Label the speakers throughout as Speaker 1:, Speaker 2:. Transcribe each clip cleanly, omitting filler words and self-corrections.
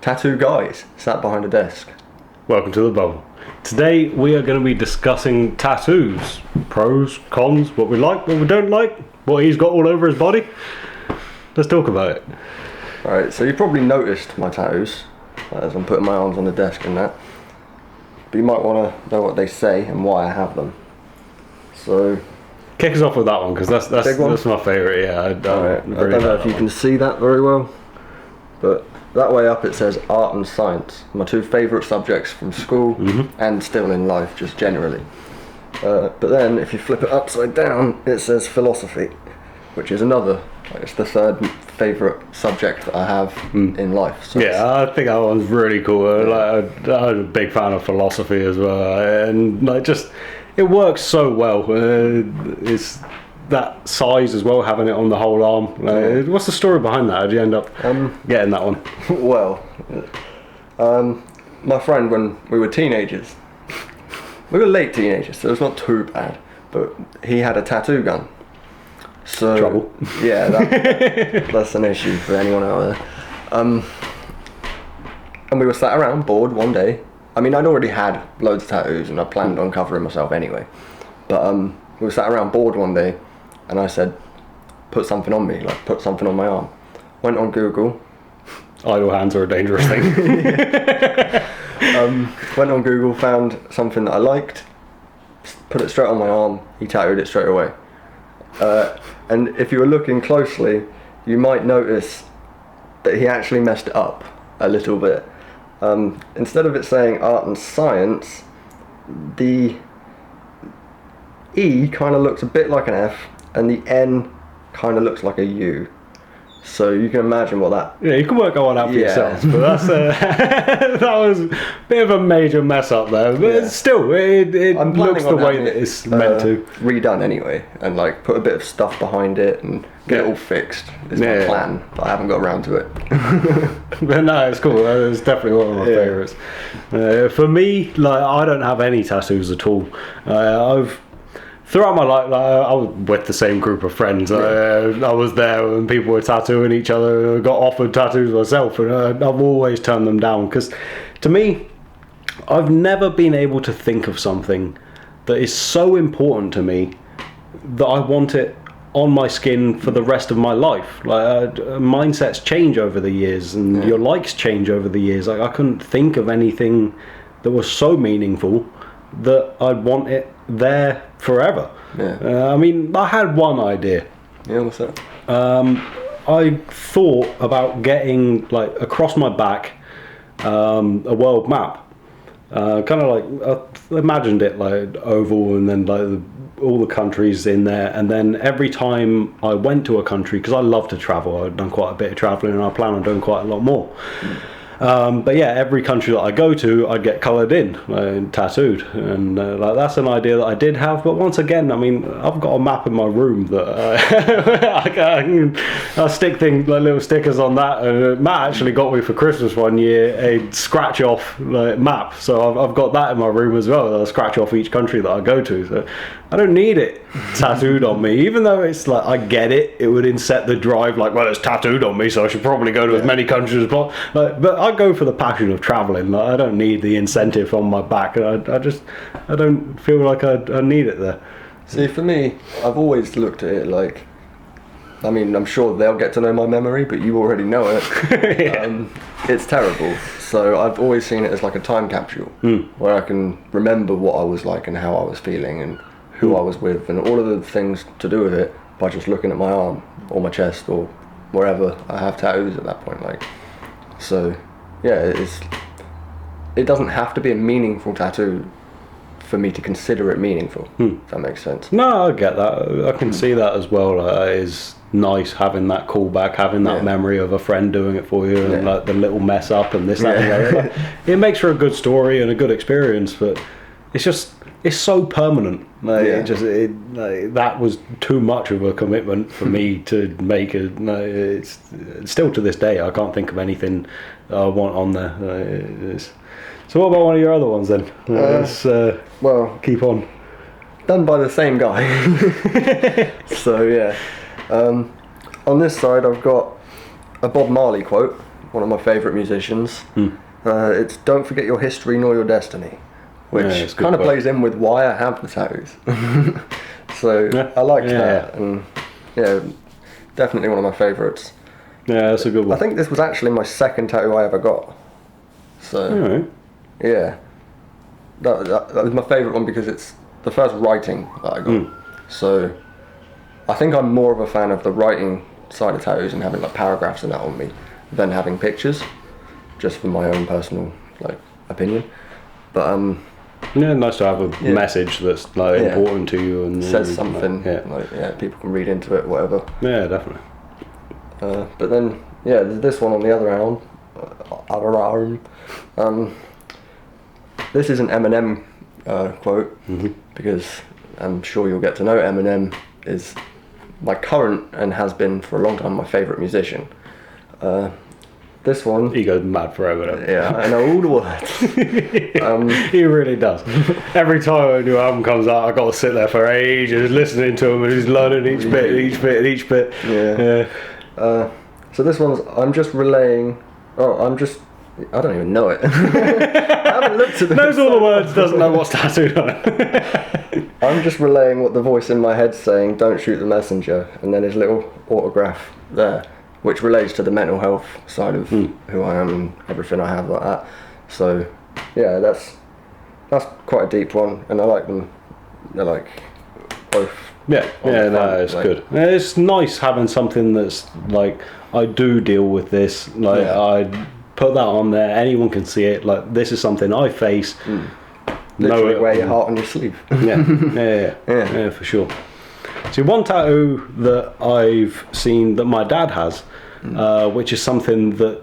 Speaker 1: tattoo guys sat behind a desk.
Speaker 2: Welcome to the bubble. Today we are going to be discussing tattoos. Pros, cons, what we like, what we don't like, what he's got all over his body. Let's talk about it.
Speaker 1: Alright, so you probably noticed my tattoos as I'm putting my arms on the desk and that. But you might want to know what they say and why I have them. So...
Speaker 2: Kick us off with that one, because that's my favourite, yeah.
Speaker 1: I don't know if you can see that very well, but that way up it says art and science, my two favourite subjects from school and still in life, just generally. But then if you flip it upside down, it says philosophy, which is another, it's the third favourite subject that I have in life. So
Speaker 2: yeah, I think that one's really cool. I'm a big fan of philosophy as well, and it works so well. It's that size as well, having it on the whole arm. What's the story behind that? How did you end up getting that one?
Speaker 1: Well, my friend, when we were teenagers, we were late teenagers, so it's not too bad, but he had a tattoo gun. So
Speaker 2: trouble.
Speaker 1: Yeah, that's an issue for anyone out there. And we were sat around bored one day. I mean, I'd already had loads of tattoos and I planned on covering myself anyway. But we were sat around bored one day and I said, put something on me, like put something on my arm. Went on Google.
Speaker 2: Idle hands are a dangerous thing.
Speaker 1: Went on Google, found something that I liked, put it straight on my arm, he tattooed it straight away. And if you were looking closely, you might notice that he actually messed it up a little bit. Instead of it saying art and science, the E kind of looks a bit like an F and the N kind of looks like a U. So you can imagine what that...
Speaker 2: Yeah, you can work that one out for yourselves, but that's that was a bit of a major mess up there. But still, it looks the way that it's meant to.
Speaker 1: Redone anyway, and like put a bit of stuff behind it and get it all fixed. Is my plan, but I haven't got around to it.
Speaker 2: But no, it's cool. It's definitely one of my favourites. For me, like, I don't have any tattoos at all. Throughout my life, I was with the same group of friends. I was there when people were tattooing each other. I got offered tattoos myself, and I've always turned them down, because to me, I've never been able to think of something that is so important to me that I want it on my skin for the rest of my life. Like mindsets change over the years, and your likes change over the years. Like, I couldn't think of anything that was so meaningful that I'd want it there forever. I mean, I had one idea.
Speaker 1: Yeah, what's that?
Speaker 2: I thought about getting, like, across my back a world map. Kind of like, I imagined it like oval, and then like all the countries in there, and then every time I went to a country, because I love to travel, I've done quite a bit of travelling and I plan on doing quite a lot more. But yeah, every country that I go to, I'd get coloured in, tattooed, and like, that's an idea that I did have. But once again, I mean, I've got a map in my room that I stick things, like little stickers on that. And Matt actually got me for Christmas one year a scratch off map, so I've got that in my room as well. I'll scratch off each country that I go to. So I don't need it tattooed on me, even though it's like, I get it. It would inset the drive, like, well, it's tattooed on me, so I should probably go to as many countries as possible. But I go for the passion of travelling. Like, I don't need the incentive on my back. I don't feel like I need it there.
Speaker 1: See, for me, I've always looked at it like, I mean, I'm sure they'll get to know my memory, but you already know it. It's terrible. So I've always seen it as like a time capsule where I can remember what I was like and how I was feeling and who I was with and all of the things to do with it by just looking at my arm or my chest or wherever I have tattoos at that point. Like, so yeah, it doesn't have to be a meaningful tattoo for me to consider it meaningful, if that makes sense.
Speaker 2: No, I get that. I can see that as well. It is nice having that callback, having that memory of a friend doing it for you, and like the little mess up and this, that, and the other. Like, it makes for a good story and a good experience, but it's so permanent. That was too much of a commitment for me to make. It's still to this day, I can't think of anything I want on there. So what about one of your other ones then? Well, keep on.
Speaker 1: Done by the same guy. So yeah. On this side I've got a Bob Marley quote, one of my favourite musicians. It's "Don't Forget Your History Nor Your Destiny," which kind of plays in with why I have the tattoos. So I liked that, and definitely one of my favourites.
Speaker 2: Yeah, that's a good one.
Speaker 1: I think this was actually my second tattoo I ever got. So yeah, that was my favourite one because it's the first writing that I got. So I think I'm more of a fan of the writing side of tattoos and having like paragraphs and that on me than having pictures, just for my own personal like opinion. But
Speaker 2: nice to have a message that's like important to you and
Speaker 1: says something. Like, people can read into it, whatever.
Speaker 2: Yeah, definitely.
Speaker 1: But then there's this one on the other arm. This is an Eminem quote, because I'm sure you'll get to know Eminem is my current and has been for a long time my favourite musician. This one,
Speaker 2: he goes mad forever though.
Speaker 1: Yeah, I know all the words.
Speaker 2: He really does. Every time a new album comes out, I got to sit there for ages listening to him and he's learning each bit.
Speaker 1: Yeah. So this one's I don't even know it. I haven't looked at it.
Speaker 2: Knows all the words, doesn't know what's tattooed on it.
Speaker 1: I'm just relaying what the voice in my head's saying, "Don't shoot the messenger," and then his little autograph there, which relates to the mental health side of who I am and everything I have like that. So yeah, that's quite a deep one, and I like them. They're like both.
Speaker 2: It's good. It's nice having something that's like, I do deal with this. Like I put that on there. Anyone can see it. Like, this is something I face.
Speaker 1: Literally wear your heart on your sleeve.
Speaker 2: Yeah, for sure. See, one tattoo that I've seen that my dad has, which is something that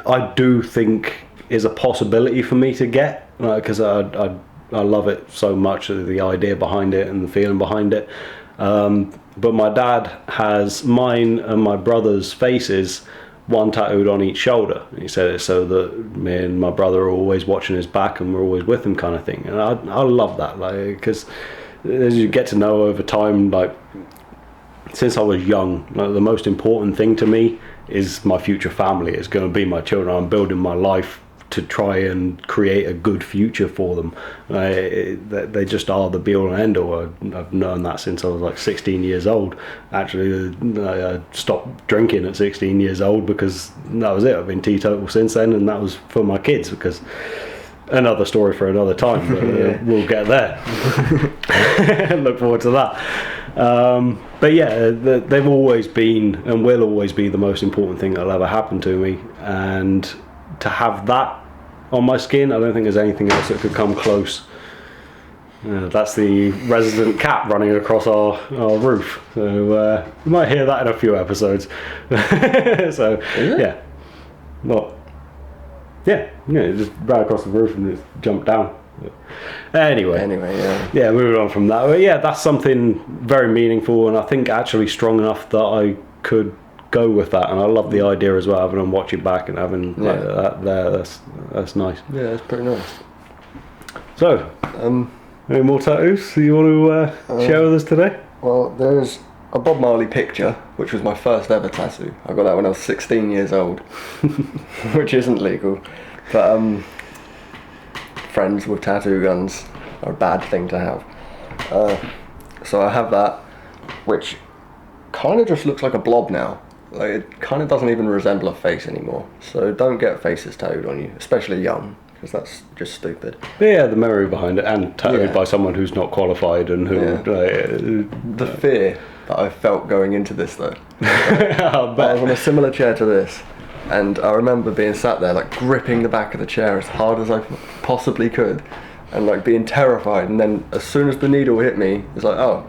Speaker 2: I do think is a possibility for me to get, because I love it so much, the idea behind it and the feeling behind it. But my dad has mine and my brother's faces, one tattooed on each shoulder. He said it so that me and my brother are always watching his back and we're always with him, kind of thing. And I love that, like, because as you get to know over time, like, since I was young, like, the most important thing to me is my future family. It's going to be my children. I'm building my life to try and create a good future for them. They just are the be all and end all. I've known that since I was like 16 years old. Actually, I stopped drinking at 16 years old because that was it. I've been teetotal since then, and that was for my kids, because another story for another time, but we'll get there. Look forward to that. But yeah, they've always been and will always be the most important thing that'll ever happen to me, and to have that on my skin, I don't think there's anything else that could come close. That's the resident cat running across our roof, so you might hear that in a few episodes. So yeah, well, yeah, just ran across the roof and just jumped down. Anyway, moving on from that. But yeah, that's something very meaningful, and I think actually strong enough that I could go with that, and I love the idea as well, having them watch it back and having like that there. That's nice.
Speaker 1: Yeah, that's pretty nice.
Speaker 2: So, any more tattoos you want to share with us today?
Speaker 1: Well, there's a Bob Marley picture, which was my first ever tattoo. I got that when I was 16 years old, which isn't legal, but friends with tattoo guns are a bad thing to have. So I have that, which kind of just looks like a blob now. Like, it kind of doesn't even resemble a face anymore. So don't get faces tattooed on you, especially young, because that's just stupid.
Speaker 2: Yeah, the memory behind it, and tattooed by someone who's not qualified and who...
Speaker 1: the fear that I felt going into this, though. I was on a similar chair to this, and I remember being sat there, like, gripping the back of the chair as hard as I possibly could, and, like, being terrified. And then as soon as the needle hit me, it's like, oh,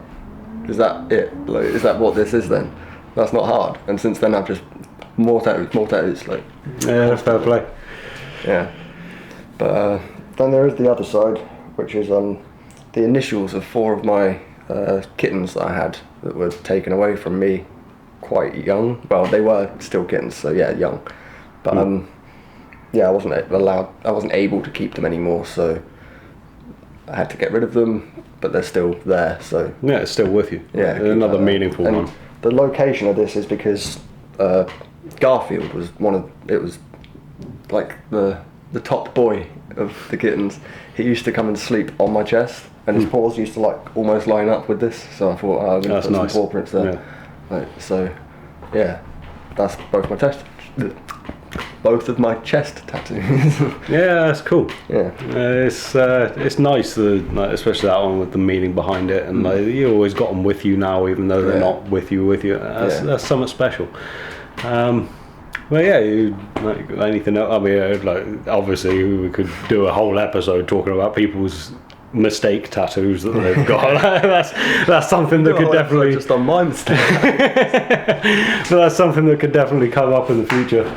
Speaker 1: is that it? Like, is that what this is then? That's not hard. And since then I've just more tattoos, like.
Speaker 2: Yeah, that's fair play.
Speaker 1: Yeah. But then there is the other side, which is the initials of 4 of my kittens that I had that were taken away from me quite young. Well, they were still kittens, so yeah, young. But I wasn't able to keep them anymore, so I had to get rid of them, but they're still there, so.
Speaker 2: Yeah, it's still with you.
Speaker 1: Yeah.
Speaker 2: Another meaningful one.
Speaker 1: The location of this is because Garfield was it was like the top boy of the kittens. He used to come and sleep on my chest, and his paws used to like almost line up with this. So I thought, I'm going to put some paw prints there.
Speaker 2: Yeah.
Speaker 1: Like, so, yeah, that's both of my chest tattoos.
Speaker 2: Yeah, that's cool.
Speaker 1: Yeah,
Speaker 2: it's nice, especially that one with the meaning behind it, and like, you always got them with you now, even though they're not with you. That's something special. Well, yeah, like anything else? I mean, like obviously we could do a whole episode talking about people's mistake tattoos that they've got. that's something that could definitely
Speaker 1: just on my mistake.
Speaker 2: So that's something that could definitely come up in the future.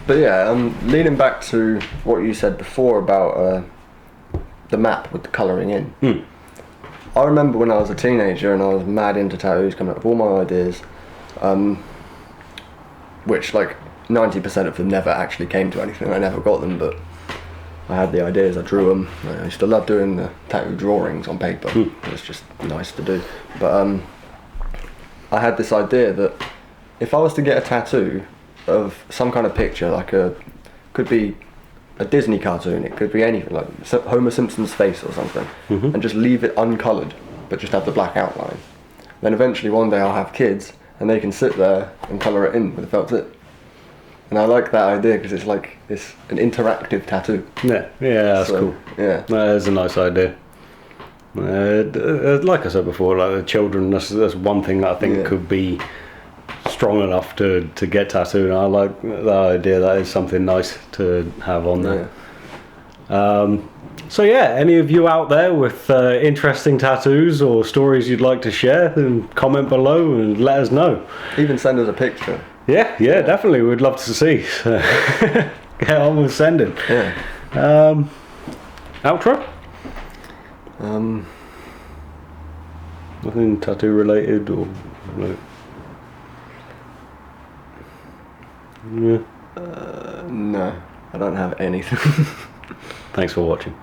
Speaker 1: But yeah, leading back to what you said before about the map with the colouring in. I remember when I was a teenager and I was mad into tattoos, coming up with all my ideas, which like 90% of them never actually came to anything. I never got them, but I had the ideas, I drew them. I used to love doing the tattoo drawings on paper. It's just nice to do. But I had this idea that if I was to get a tattoo of some kind of picture, like could be a Disney cartoon, it could be anything, like Homer Simpson's face or something, and just leave it uncoloured, but just have the black outline. Then eventually one day I'll have kids, and they can sit there and colour it in with a felt tip. And I like that idea because it's like an interactive tattoo.
Speaker 2: Yeah, that's cool.
Speaker 1: Yeah,
Speaker 2: that is a nice idea. Like I said before, like the children, that's one thing that I think could be strong enough to get tattooed. And I like that idea. That is something nice to have on there. So yeah, any of you out there with interesting tattoos or stories you'd like to share, then comment below and let us know.
Speaker 1: Even send us a picture.
Speaker 2: Yeah, definitely. We'd love to see. Get on with sending.
Speaker 1: Yeah.
Speaker 2: Outro? Nothing tattoo related or like. Yeah.
Speaker 1: No, I don't have anything.
Speaker 2: Thanks for watching.